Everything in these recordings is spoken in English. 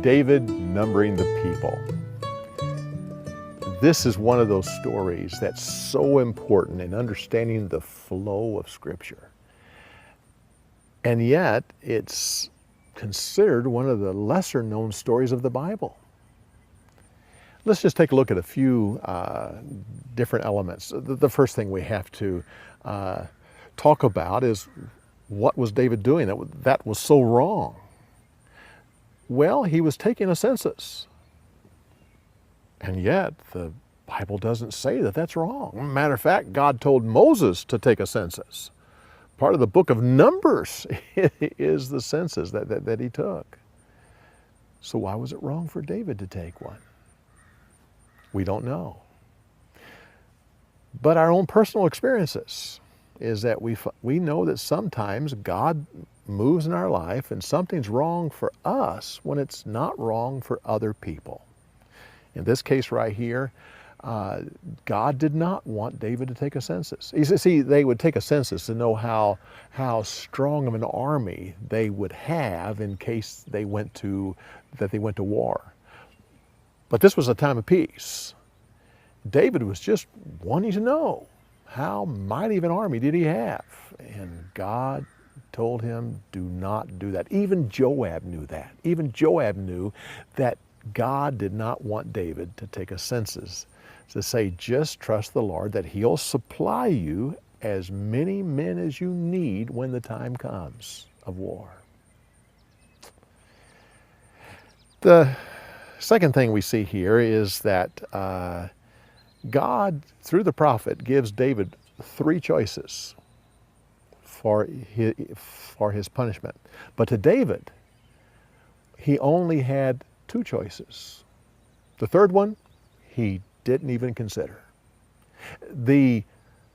David numbering the people. This is one of those stories that's so important in understanding the flow of Scripture. And yet, it's considered one of the lesser known stories of the Bible. Let's just take a look at a few different elements. The first thing we have to talk about is, what was David doing that was so wrong? Well, he was taking a census. And yet, the Bible doesn't say that that's wrong. Matter of fact, God told Moses to take a census. Part of the book of Numbers is the census that he took. So why was it wrong for David to take one? We don't know. But our own personal experiences is that we know that sometimes God moves in our life and something's wrong for us when it's not wrong for other people. In this case right here, God did not want David to take a census. You see, they would take a census to know how strong of an army they would have in case they went to war. But this was a time of peace. David was just wanting to know, how mighty of an army did he have? And God told him, do not do that. Even Joab knew that. Even Joab knew that God did not want David to take a census, to say, just trust the Lord that He'll supply you as many men as you need when the time comes of war. The second thing we see here is that God, through the prophet, gives David three choices for his punishment. But to David, he only had two choices. The third one, he didn't even consider. The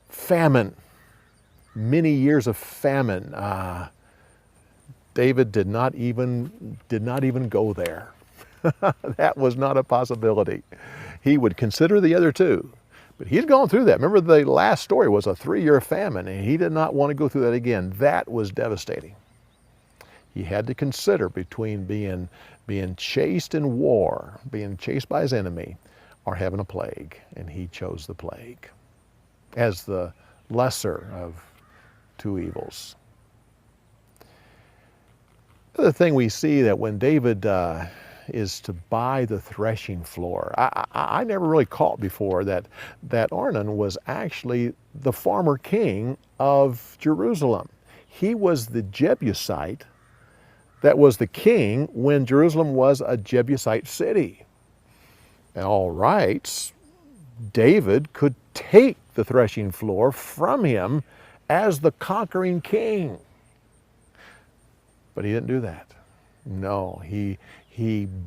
famine, many years of famine, David did not even go there. That was not a possibility. He would consider the other two, but he'd gone through that. Remember, the last story was a 3-year famine, and he did not want to go through that again. That was devastating. He had to consider between being chased in war, being chased by his enemy, or having a plague, and he chose the plague as the lesser of two evils. The other thing we see, that when David is to buy the threshing floor, I never really caught before that Ornan was actually the former king of Jerusalem. He was the Jebusite that was the king when Jerusalem was a Jebusite city. And all right, David could take the threshing floor from him as the conquering king. But he didn't do that. No, he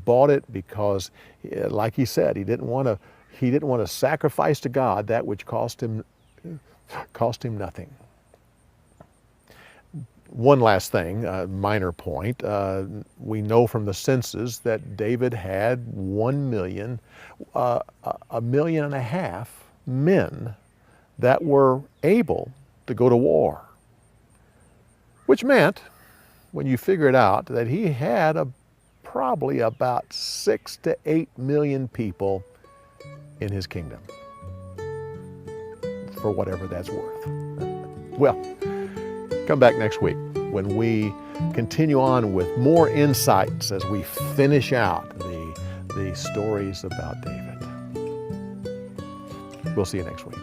bought it because, like he said, he didn't want to sacrifice to God that which cost him nothing. One last thing, a minor point. We know from the census that David had 1 million, 1.5 million men that were able to go to war. Which meant, when you figure it out, that he had probably about 6 to 8 million people in his kingdom, for whatever that's worth. Well, come back next week when we continue on with more insights as we finish out the stories about David. We'll see you next week.